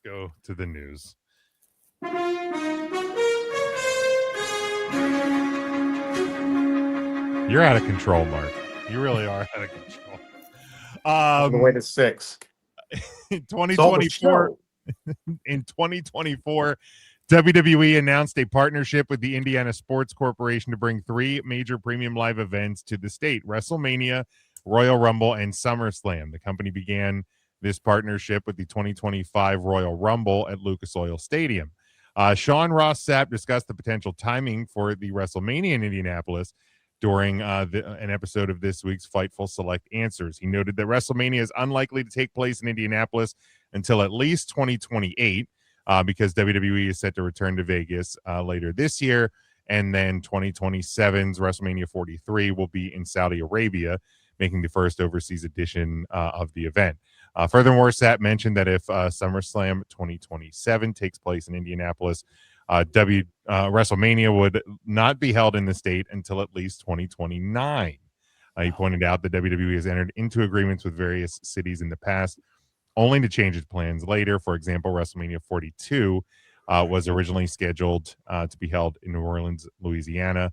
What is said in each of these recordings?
go to the news. You're out of control, Mark. You really are out of control. On the way to 6. In 2024, WWE announced a partnership with the Indiana Sports Corporation to bring 3 major premium live events to the state: WrestleMania, Royal Rumble, and SummerSlam. The company began this partnership with the 2025 Royal Rumble at Lucas Oil Stadium. Sean Ross Sapp discussed the potential timing for the WrestleMania in Indianapolis during an episode of this week's Fightful Select Answers. He noted that WrestleMania is unlikely to take place in Indianapolis until at least 2028 because WWE is set to return to Vegas later this year, and then 2027's WrestleMania 43 will be in Saudi Arabia, making the first overseas edition of the event. Furthermore, Sapp mentioned that if SummerSlam 2027 takes place in Indianapolis, WrestleMania would not be held in the state until at least 2029. He pointed out that WWE has entered into agreements with various cities in the past, only to change its plans later. For example, WrestleMania 42 was originally scheduled to be held in New Orleans, Louisiana.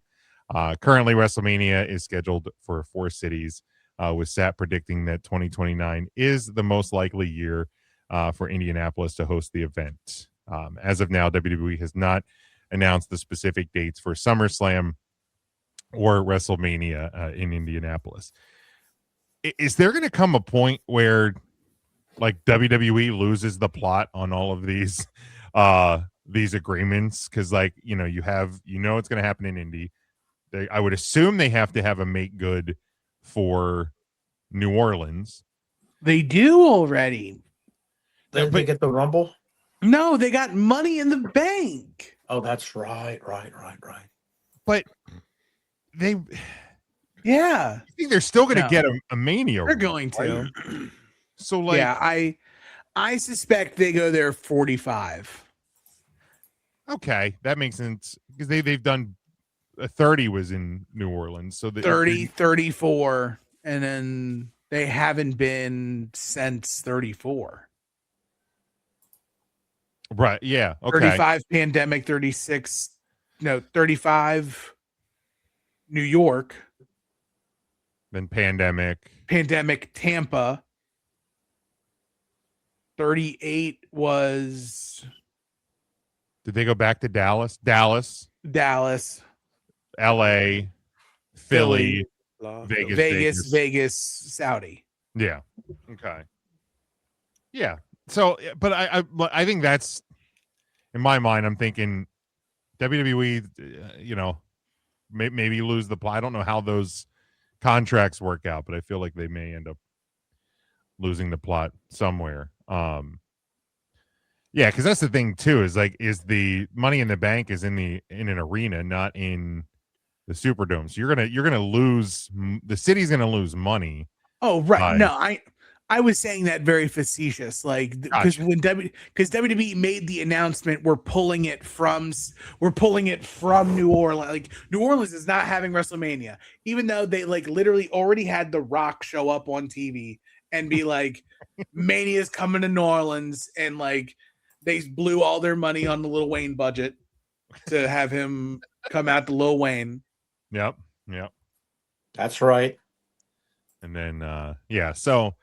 Currently, WrestleMania is scheduled for 4 cities, with Sapp predicting that 2029 is the most likely year for Indianapolis to host the event. As of now, WWE has not announced the specific dates for SummerSlam or WrestleMania in Indianapolis. Is there going to come a point where, like, WWE loses the plot on all of these agreements? Because, like, you know it's going to happen in Indy. I would assume they have to have a make good for New Orleans. They do already. Did they get the Rumble? No, they got Money in the Bank. Oh, that's right. But they, yeah, I think they're still going to get a Mania. They're going to. Right? So, like, yeah, I suspect they go there 45. Okay, that makes sense because they've done 30 was in New Orleans, so 30, 34, and then they haven't been since 34. Right, yeah, okay. 35 pandemic, 35 New York. Then pandemic Tampa. 38 was. Did they go back to Dallas, LA, Philly, Vegas, Saudi. Yeah. Okay. Yeah. So, but I think that's, in my mind, I'm thinking WWE, maybe lose the plot. I don't know how those contracts work out, but I feel like they may end up losing the plot somewhere. Yeah, because that's the thing too. Is the Money in the Bank is in an arena, not in the Superdome. So you're gonna lose. The city's gonna lose money. Oh right, no, I was saying that very facetious, like because WWE made the announcement, we're pulling it from New Orleans. Like New Orleans is not having WrestleMania, even though they like literally already had The Rock show up on TV and be like, Mania's coming to New Orleans, and like they blew all their money on the Lil Wayne budget to have him come out to Lil Wayne. Yep. That's right. And then so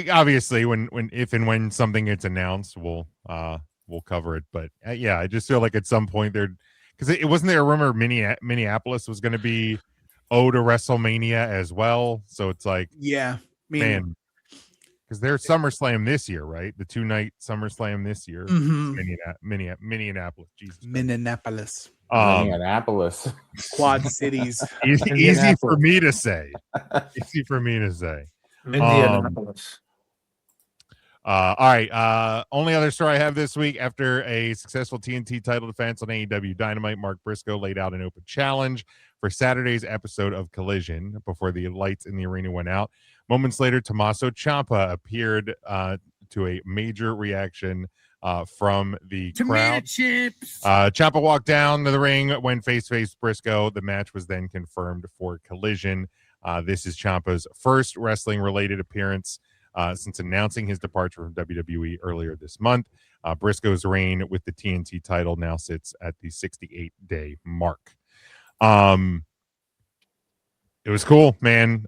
obviously when something gets announced, we'll cover it. But I just feel like at some point because it wasn't there a rumor Minneapolis was going to be owed a WrestleMania as well. So it's like, man, because there's SummerSlam this year, right? The 2-night SummerSlam this year. Mm-hmm. Minneapolis. Jesus. Minneapolis. Minneapolis. Quad Cities. Easy for me to say. Indianapolis. All right. Only other story I have this week: after a successful TNT title defense on AEW Dynamite, Mark Briscoe laid out an open challenge for Saturday's episode of Collision before the lights in the arena went out. Moments later, Tommaso Ciampa appeared to a major reaction from the crowd. Ciampa walked down to the ring when face-to-face Briscoe. The match was then confirmed for Collision. This is Ciampa's first wrestling-related appearance since announcing his departure from WWE earlier this month. Briscoe's reign with the TNT title now sits at the 68-day mark. It was cool, man.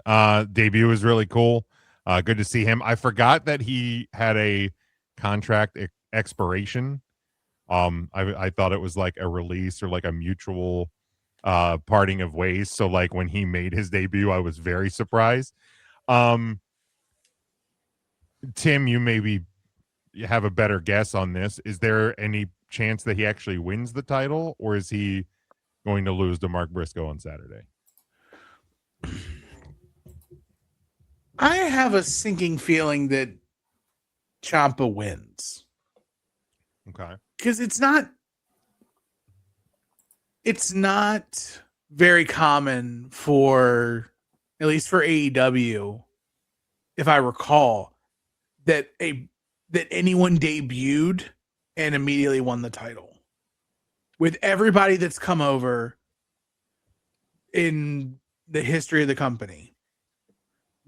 Debut was really cool. Good to see him. I forgot that he had a contract expiration. I thought it was like a release or like a mutual parting of ways. So like when he made his debut, I was very surprised. Tim, you maybe have a better guess on this. Is there any chance that he actually wins the title, or is he going to lose to Mark Briscoe on Saturday? I have a sinking feeling that Ciampa wins. Okay. Because it's not very common for, at least for AEW, if I recall, that anyone debuted and immediately won the title. With everybody that's come over in the history of the company,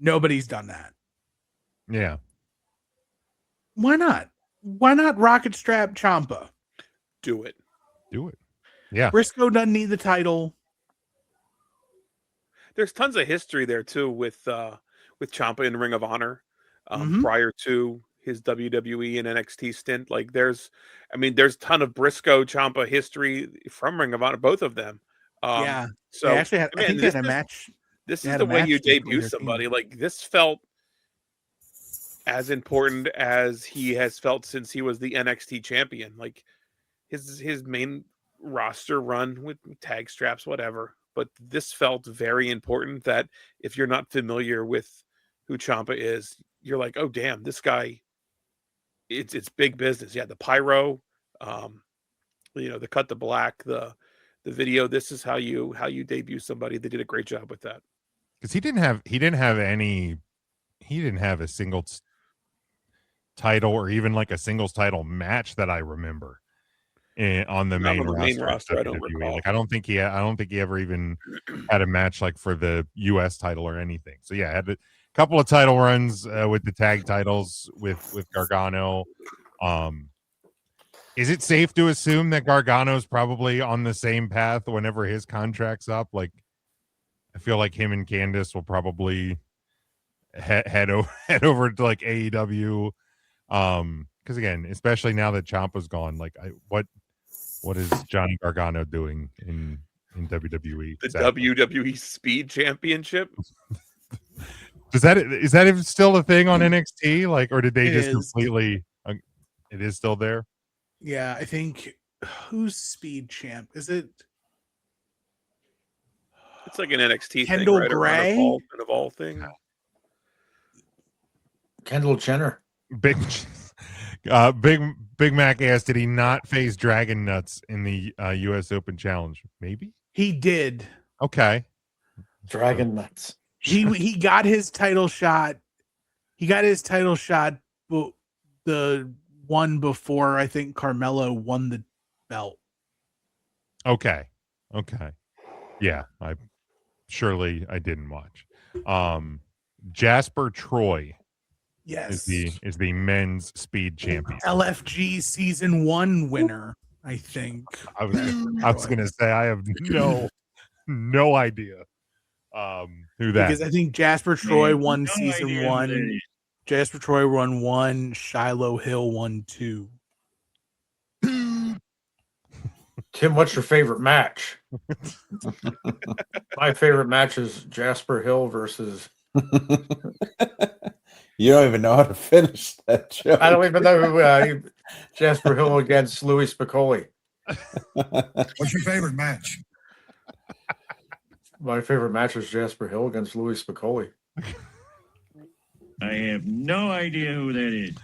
nobody's done that. Yeah. Why not? Why not rocket strap Ciampa? Do it. Yeah. Briscoe doesn't need the title. There's tons of history there too with Ciampa in Ring of Honor prior to his WWE and NXT stint. Like there's a ton of Briscoe Ciampa history from Ring of Honor, both of them. Yeah. So They actually had, I think they had a match. This They is had the a way match you in debut 2013. somebody. Like this felt as important as he has felt since he was the NXT champion. Like his main roster run with tag straps, whatever. But this felt very important that if you're not familiar with who Ciampa is, you're like, oh damn, this guy, it's big business. Yeah, the pyro, the cut to black, the video. This is how you debut somebody. They did a great job with that. Because he didn't have a singles title or even like a singles title match that I remember on the main roster. I don't recall. Like I don't think he ever even had a match like for the US title or anything. So yeah, had a couple of title runs with the tag titles with Gargano. Is it safe to assume that Gargano's probably on the same path whenever his contract's up? Like I feel like him and Candice will probably head over to like AEW. Because again, especially now that Ciampa's gone, like what is Johnny Gargano doing in WWE? The WWE Speed Championship. Is that even still a thing on NXT? Like, or did they just completely? It is still there. Yeah, I think who's Speed Champ? Is it? It's like an NXT Kendall thing, right? Gray? An Evolve thing. Kendall Jenner. Big Mac asked, did he not face Dragon Nuts in the U.S. Open Challenge? Maybe He did. Okay. Dragon Nuts. He got his title shot. He got his title shot. The one before I think Carmelo won the belt. Okay. Yeah, I didn't watch. Jasper Troy. Yes. Is the men's speed champion. LFG season 1 winner, I think. I was gonna say I have no idea who that because I think Jasper Troy won season 1. Jasper Troy won 1, Shiloh Hill won 2. Tim, what's your favorite match? My favorite match is Jasper Hill versus. You don't even know how to finish that joke. I don't even know who Jasper Hill against Louis Spicolli. What's your favorite match? My favorite match is Jasper Hill against Louis Spicolli. I have no idea who that is.